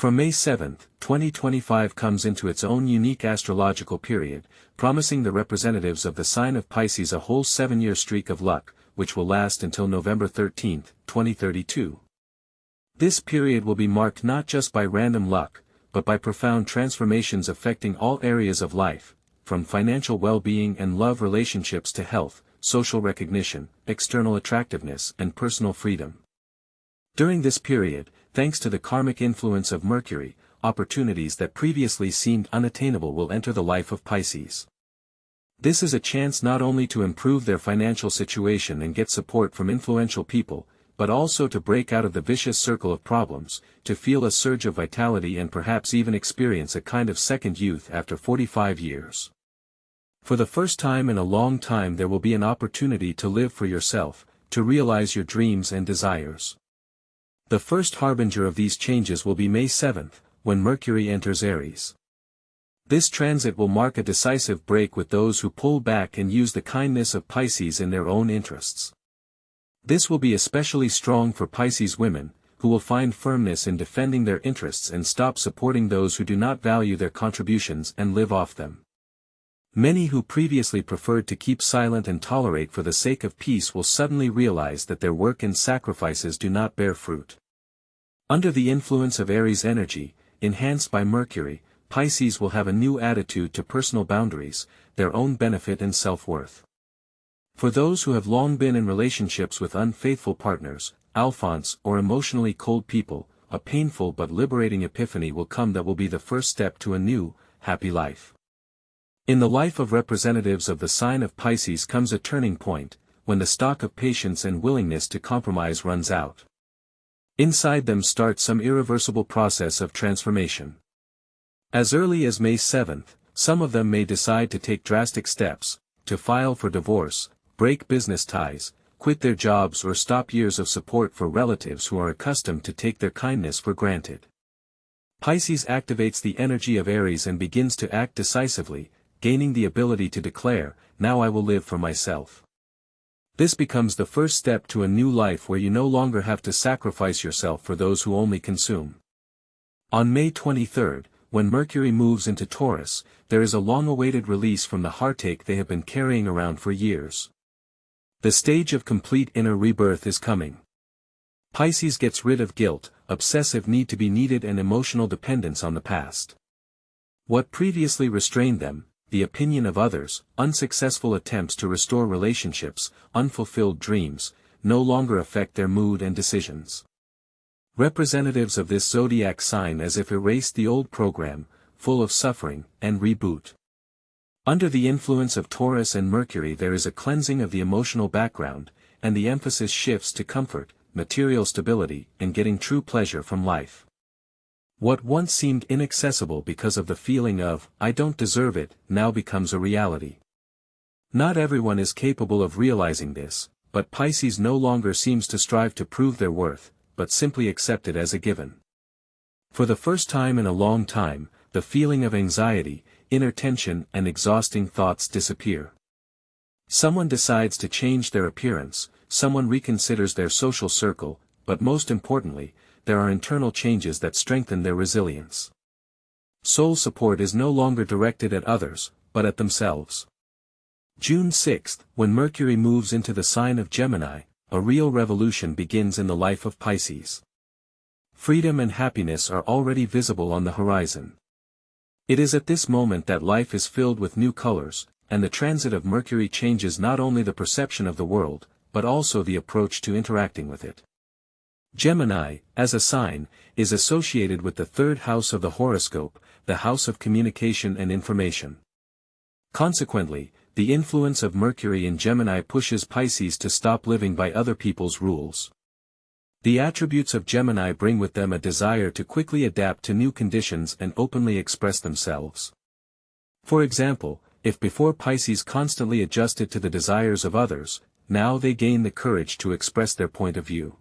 From May 7, 2025 comes into its own unique astrological period, promising the representatives of the sign of Pisces a whole 7-year streak of luck, which will last until November 13, 2032. This period will be marked not just by random luck, but by profound transformations affecting all areas of life, from financial well-being and love relationships to health, social recognition, external attractiveness, and personal freedom. During this period, thanks to the karmic influence of Mercury, opportunities that previously seemed unattainable will enter the life of Pisces. This is a chance not only to improve their financial situation and get support from influential people, but also to break out of the vicious circle of problems, to feel a surge of vitality and perhaps even experience a kind of second youth after 45 years. For the first time in a long time there will be an opportunity to live for yourself, to realize your dreams and desires. The first harbinger of these changes will be May 7, when Mercury enters Aries. This transit will mark a decisive break with those who pull back and use the kindness of Pisces in their own interests. This will be especially strong for Pisces women, who will find firmness in defending their interests and stop supporting those who do not value their contributions and live off them. Many who previously preferred to keep silent and tolerate for the sake of peace will suddenly realize that their work and sacrifices do not bear fruit. Under the influence of Aries energy, enhanced by Mercury, Pisces will have a new attitude to personal boundaries, their own benefit and self-worth. For those who have long been in relationships with unfaithful partners, alphonse or emotionally cold people, a painful but liberating epiphany will come that will be the first step to a new, happy life. In the life of representatives of the sign of Pisces comes a turning point, when the stock of patience and willingness to compromise runs out. Inside them starts some irreversible process of transformation. As early as May 7, some of them may decide to take drastic steps, to file for divorce, break business ties, quit their jobs or stop years of support for relatives who are accustomed to take their kindness for granted. Pisces activates the energy of Aries and begins to act decisively, gaining the ability to declare, "Now I will live for myself." This becomes the first step to a new life where you no longer have to sacrifice yourself for those who only consume. On May 23, when Mercury moves into Taurus, there is a long-awaited release from the heartache they have been carrying around for years. The stage of complete inner rebirth is coming. Pisces gets rid of guilt, obsessive need to be needed and emotional dependence on the past. What previously restrained them, the opinion of others, unsuccessful attempts to restore relationships, unfulfilled dreams, no longer affect their mood and decisions. Representatives of this zodiac sign as if erased the old program, full of suffering, and reboot. Under the influence of Taurus and Mercury there is a cleansing of the emotional background, and the emphasis shifts to comfort, material stability, and getting true pleasure from life. What once seemed inaccessible because of the feeling of, "I don't deserve it," now becomes a reality. Not everyone is capable of realizing this, but Pisces no longer seems to strive to prove their worth, but simply accept it as a given. For the first time in a long time, the feeling of anxiety, inner tension and exhausting thoughts disappear. Someone decides to change their appearance, someone reconsiders their social circle, but most importantly, there are internal changes that strengthen their resilience. Soul support is no longer directed at others, but at themselves. June 6, when Mercury moves into the sign of Gemini, a real revolution begins in the life of Pisces. Freedom and happiness are already visible on the horizon. It is at this moment that life is filled with new colors, and the transit of Mercury changes not only the perception of the world, but also the approach to interacting with it. Gemini, as a sign, is associated with the third house of the horoscope, the house of communication and information. Consequently, the influence of Mercury in Gemini pushes Pisces to stop living by other people's rules. The attributes of Gemini bring with them a desire to quickly adapt to new conditions and openly express themselves. For example, if before Pisces constantly adjusted to the desires of others, now they gain the courage to express their point of view.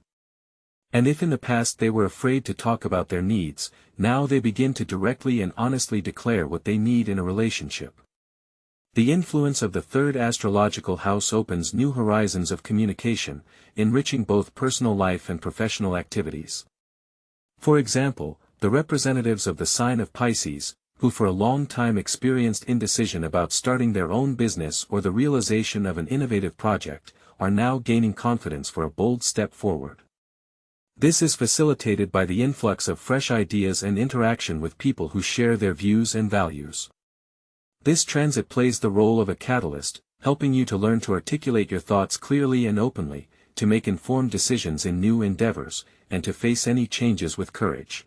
And if in the past they were afraid to talk about their needs, now they begin to directly and honestly declare what they need in a relationship. The influence of the third astrological house opens new horizons of communication, enriching both personal life and professional activities. For example, the representatives of the sign of Pisces, who for a long time experienced indecision about starting their own business or the realization of an innovative project, are now gaining confidence for a bold step forward. This is facilitated by the influx of fresh ideas and interaction with people who share their views and values. This transit plays the role of a catalyst, helping you to learn to articulate your thoughts clearly and openly, to make informed decisions in new endeavors, and to face any changes with courage.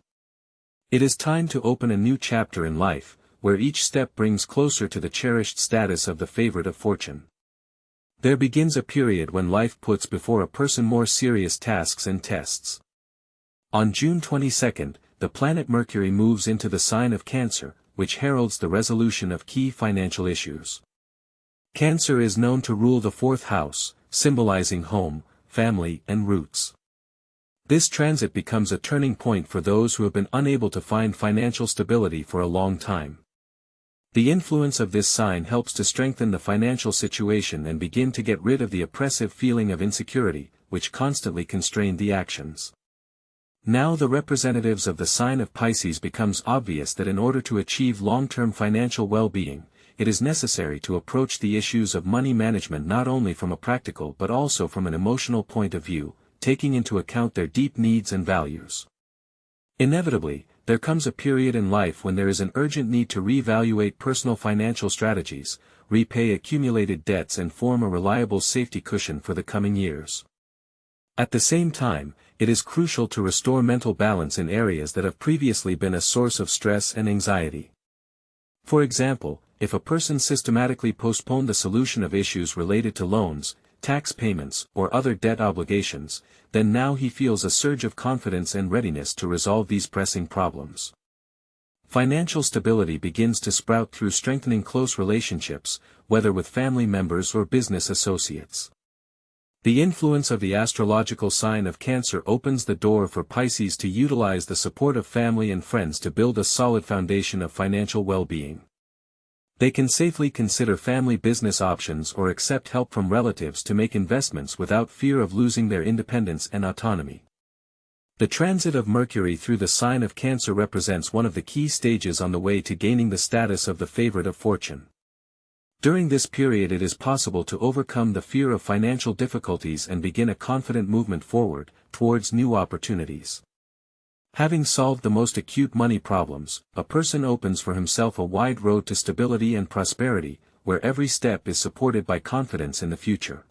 It is time to open a new chapter in life, where each step brings closer to the cherished status of the favorite of fortune. There begins a period when life puts before a person more serious tasks and tests. On June 22, the planet Mercury moves into the sign of Cancer, which heralds the resolution of key financial issues. Cancer is known to rule the fourth house, symbolizing home, family, and roots. This transit becomes a turning point for those who have been unable to find financial stability for a long time. The influence of this sign helps to strengthen the financial situation and begin to get rid of the oppressive feeling of insecurity, which constantly constrained the actions. Now the representatives of the sign of Pisces becomes obvious that in order to achieve long-term financial well-being, it is necessary to approach the issues of money management not only from a practical but also from an emotional point of view, taking into account their deep needs and values. Inevitably, there comes a period in life when there is an urgent need to reevaluate personal financial strategies, repay accumulated debts and form a reliable safety cushion for the coming years. At the same time, it is crucial to restore mental balance in areas that have previously been a source of stress and anxiety. For example, if a person systematically postponed the solution of issues related to loans, tax payments, or other debt obligations, then now he feels a surge of confidence and readiness to resolve these pressing problems. Financial stability begins to sprout through strengthening close relationships, whether with family members or business associates. The influence of the astrological sign of Cancer opens the door for Pisces to utilize the support of family and friends to build a solid foundation of financial well-being. They can safely consider family business options or accept help from relatives to make investments without fear of losing their independence and autonomy. The transit of Mercury through the sign of Cancer represents one of the key stages on the way to gaining the status of the favorite of fortune. During this period it is possible to overcome the fear of financial difficulties and begin a confident movement forward, towards new opportunities. Having solved the most acute money problems, a person opens for himself a wide road to stability and prosperity, where every step is supported by confidence in the future.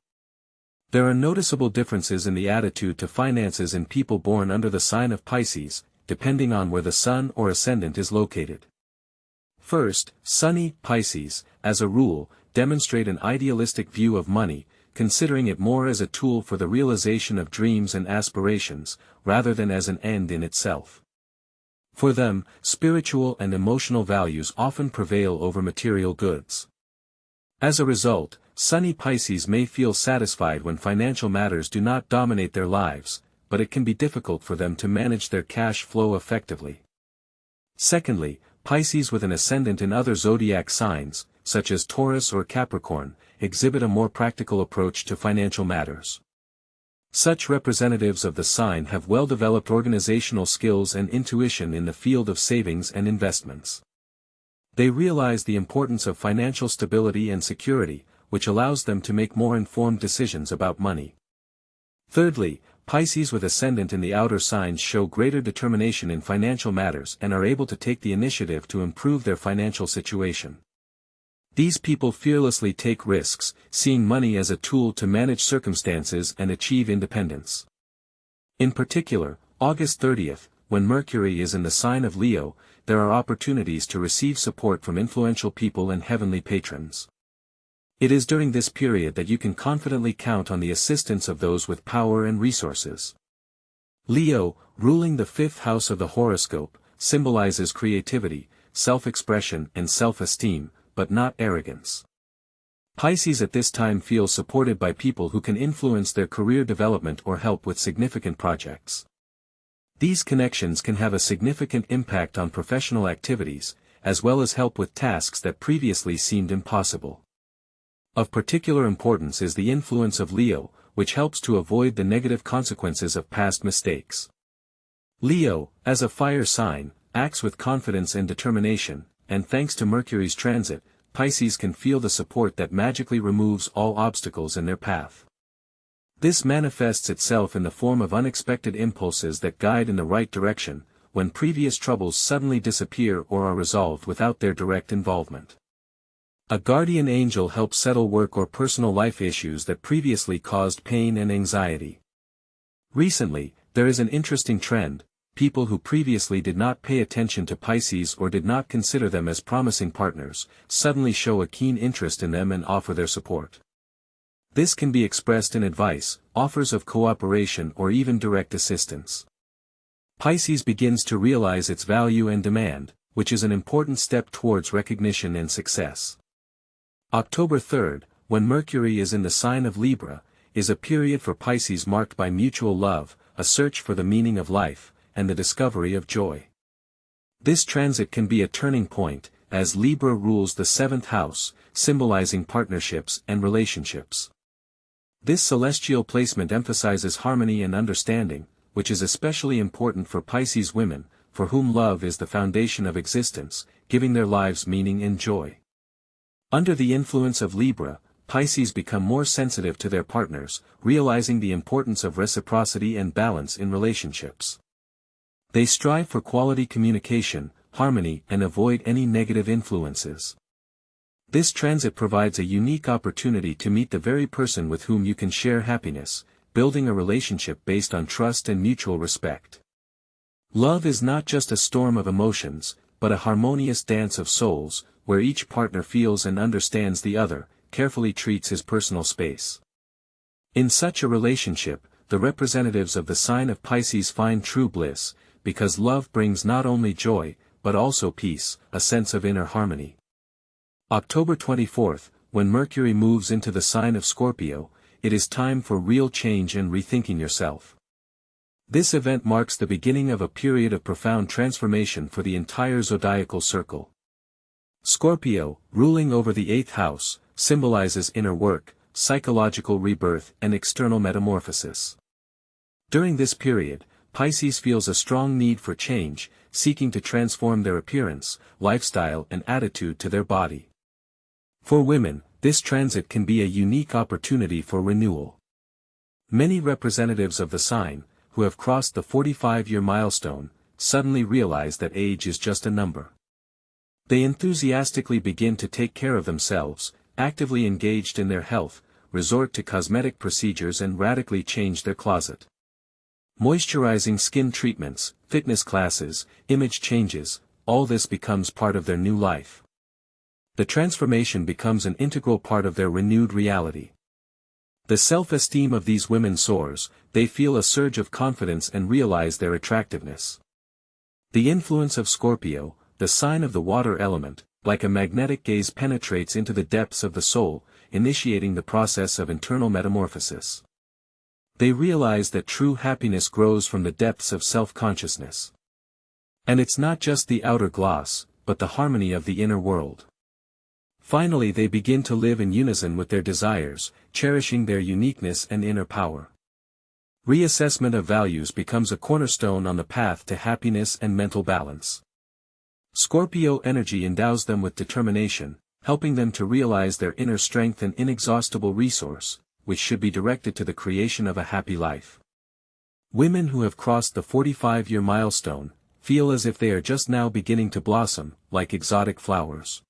There are noticeable differences in the attitude to finances in people born under the sign of Pisces, depending on where the sun or ascendant is located. First, sunny Pisces, as a rule, demonstrate an idealistic view of money, considering it more as a tool for the realization of dreams and aspirations, rather than as an end in itself. For them, spiritual and emotional values often prevail over material goods. As a result, sunny Pisces may feel satisfied when financial matters do not dominate their lives, but it can be difficult for them to manage their cash flow effectively. Secondly, Pisces with an ascendant in other zodiac signs, such as Taurus or Capricorn, exhibit a more practical approach to financial matters. Such representatives of the sign have well-developed organizational skills and intuition in the field of savings and investments. They realize the importance of financial stability and security, which allows them to make more informed decisions about money. Thirdly, Pisces with ascendant in the outer signs show greater determination in financial matters and are able to take the initiative to improve their financial situation. These people fearlessly take risks, seeing money as a tool to manage circumstances and achieve independence. In particular, August 30th, when Mercury is in the sign of Leo, there are opportunities to receive support from influential people and heavenly patrons. It is during this period that you can confidently count on the assistance of those with power and resources. Leo, ruling the fifth house of the horoscope, symbolizes creativity, self-expression and self-esteem, but not arrogance. Pisces at this time feels supported by people who can influence their career development or help with significant projects. These connections can have a significant impact on professional activities, as well as help with tasks that previously seemed impossible. Of particular importance is the influence of Leo, which helps to avoid the negative consequences of past mistakes. Leo, as a fire sign, acts with confidence and determination, and thanks to Mercury's transit, Pisces can feel the support that magically removes all obstacles in their path. This manifests itself in the form of unexpected impulses that guide in the right direction, when previous troubles suddenly disappear or are resolved without their direct involvement. A guardian angel helps settle work or personal life issues that previously caused pain and anxiety. Recently, there is an interesting trend. People who previously did not pay attention to Pisces or did not consider them as promising partners, suddenly show a keen interest in them and offer their support. This can be expressed in advice, offers of cooperation or even direct assistance. Pisces begins to realize its value and demand, which is an important step towards recognition and success. October 3rd, when Mercury is in the sign of Libra, is a period for Pisces marked by mutual love, a search for the meaning of life, and the discovery of joy. This transit can be a turning point, as Libra rules the 7th house, symbolizing partnerships and relationships. This celestial placement emphasizes harmony and understanding, which is especially important for Pisces women, for whom love is the foundation of existence, giving their lives meaning and joy. Under the influence of Libra, Pisces become more sensitive to their partners, realizing the importance of reciprocity and balance in relationships. They strive for quality communication, harmony, and avoid any negative influences. This transit provides a unique opportunity to meet the very person with whom you can share happiness, building a relationship based on trust and mutual respect. Love is not just a storm of emotions, but a harmonious dance of souls, where each partner feels and understands the other, carefully treats his personal space. In such a relationship, the representatives of the sign of Pisces find true bliss, because love brings not only joy, but also peace, a sense of inner harmony. October 24th, when Mercury moves into the sign of Scorpio, it is time for real change and rethinking yourself. This event marks the beginning of a period of profound transformation for the entire zodiacal circle. Scorpio, ruling over the 8th house, symbolizes inner work, psychological rebirth and external metamorphosis. During this period, Pisces feels a strong need for change, seeking to transform their appearance, lifestyle and attitude to their body. For women, this transit can be a unique opportunity for renewal. Many representatives of the sign, who have crossed the 45-year milestone, suddenly realize that age is just a number. They enthusiastically begin to take care of themselves, actively engaged in their health, resort to cosmetic procedures and radically change their closet. Moisturizing skin treatments, fitness classes, image changes, all this becomes part of their new life. The transformation becomes an integral part of their renewed reality. The self-esteem of these women soars, they feel a surge of confidence and realize their attractiveness. The influence of Scorpio, the sign of the water element, like a magnetic gaze penetrates into the depths of the soul, initiating the process of internal metamorphosis. They realize that true happiness grows from the depths of self-consciousness. And it's not just the outer gloss, but the harmony of the inner world. Finally, they begin to live in unison with their desires, cherishing their uniqueness and inner power. Reassessment of values becomes a cornerstone on the path to happiness and mental balance. Scorpio energy endows them with determination, helping them to realize their inner strength and inexhaustible resource, which should be directed to the creation of a happy life. Women who have crossed the 45-year milestone, feel as if they are just now beginning to blossom, like exotic flowers.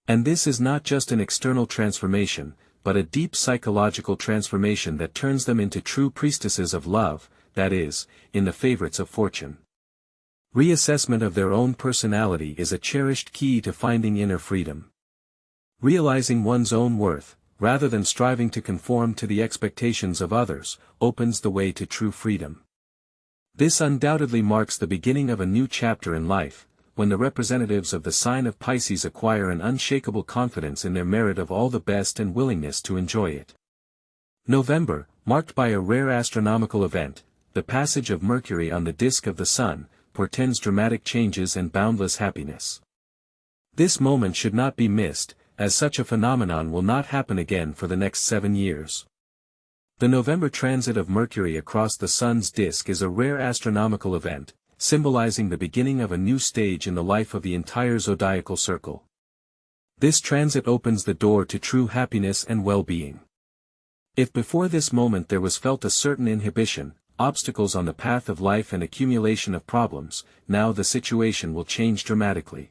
And this is not just an external transformation, but a deep psychological transformation that turns them into true priestesses of love, that is, in the favorites of fortune. Reassessment of their own personality is a cherished key to finding inner freedom. Realizing one's own worth, rather than striving to conform to the expectations of others, opens the way to true freedom. This undoubtedly marks the beginning of a new chapter in life, when the representatives of the sign of Pisces acquire an unshakable confidence in their merit of all the best and willingness to enjoy it. November, marked by a rare astronomical event, the passage of Mercury on the disk of the Sun, portends dramatic changes and boundless happiness. This moment should not be missed, as such a phenomenon will not happen again for the next 7 years. The November transit of Mercury across the Sun's disk is a rare astronomical event, symbolizing the beginning of a new stage in the life of the entire zodiacal circle. This transit opens the door to true happiness and well-being. If before this moment there was felt a certain inhibition, obstacles on the path of life and accumulation of problems, now the situation will change dramatically.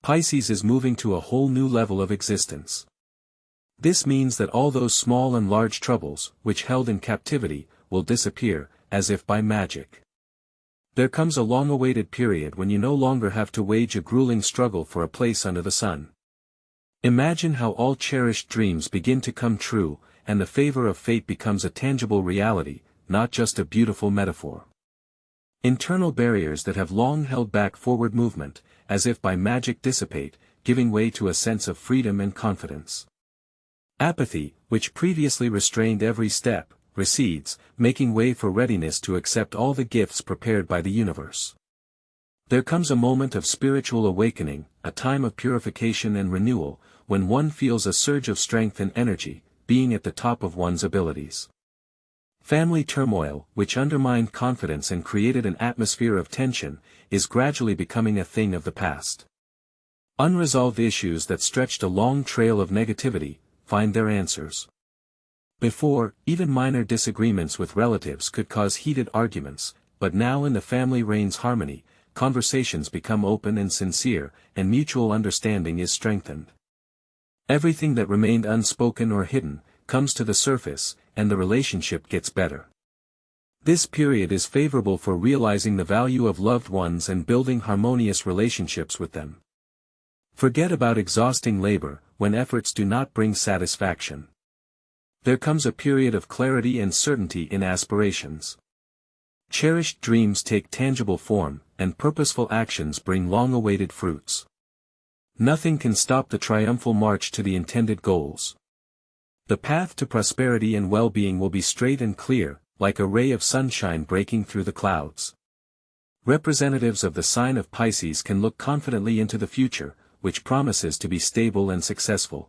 Pisces is moving to a whole new level of existence. This means that all those small and large troubles, which held in captivity, will disappear, as if by magic. There comes a long-awaited period when you no longer have to wage a grueling struggle for a place under the sun. Imagine how all cherished dreams begin to come true, and the favor of fate becomes a tangible reality, not just a beautiful metaphor. Internal barriers that have long held back forward movement, as if by magic dissipate, giving way to a sense of freedom and confidence. Apathy, which previously restrained every step, recedes, making way for readiness to accept all the gifts prepared by the universe. There comes a moment of spiritual awakening, a time of purification and renewal, when one feels a surge of strength and energy, being at the top of one's abilities. Family turmoil, which undermined confidence and created an atmosphere of tension, is gradually becoming a thing of the past. Unresolved issues that stretched a long trail of negativity, find their answers. Before, even minor disagreements with relatives could cause heated arguments, but now in the family reigns harmony, conversations become open and sincere, and mutual understanding is strengthened. Everything that remained unspoken or hidden, comes to the surface, and the relationship gets better. This period is favorable for realizing the value of loved ones and building harmonious relationships with them. Forget about exhausting labor, when efforts do not bring satisfaction. There comes a period of clarity and certainty in aspirations. Cherished dreams take tangible form, and purposeful actions bring long-awaited fruits. Nothing can stop the triumphal march to the intended goals. The path to prosperity and well-being will be straight and clear, like a ray of sunshine breaking through the clouds. Representatives of the sign of Pisces can look confidently into the future, which promises to be stable and successful.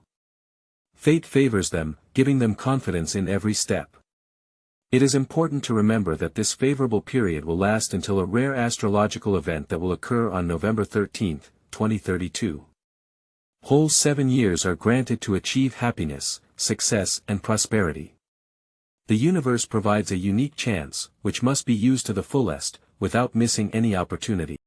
Fate favors them, giving them confidence in every step. It is important to remember that this favorable period will last until a rare astrological event that will occur on November 13, 2032. Whole 7 years are granted to achieve happiness, success, and prosperity. The universe provides a unique chance, which must be used to the fullest, without missing any opportunity.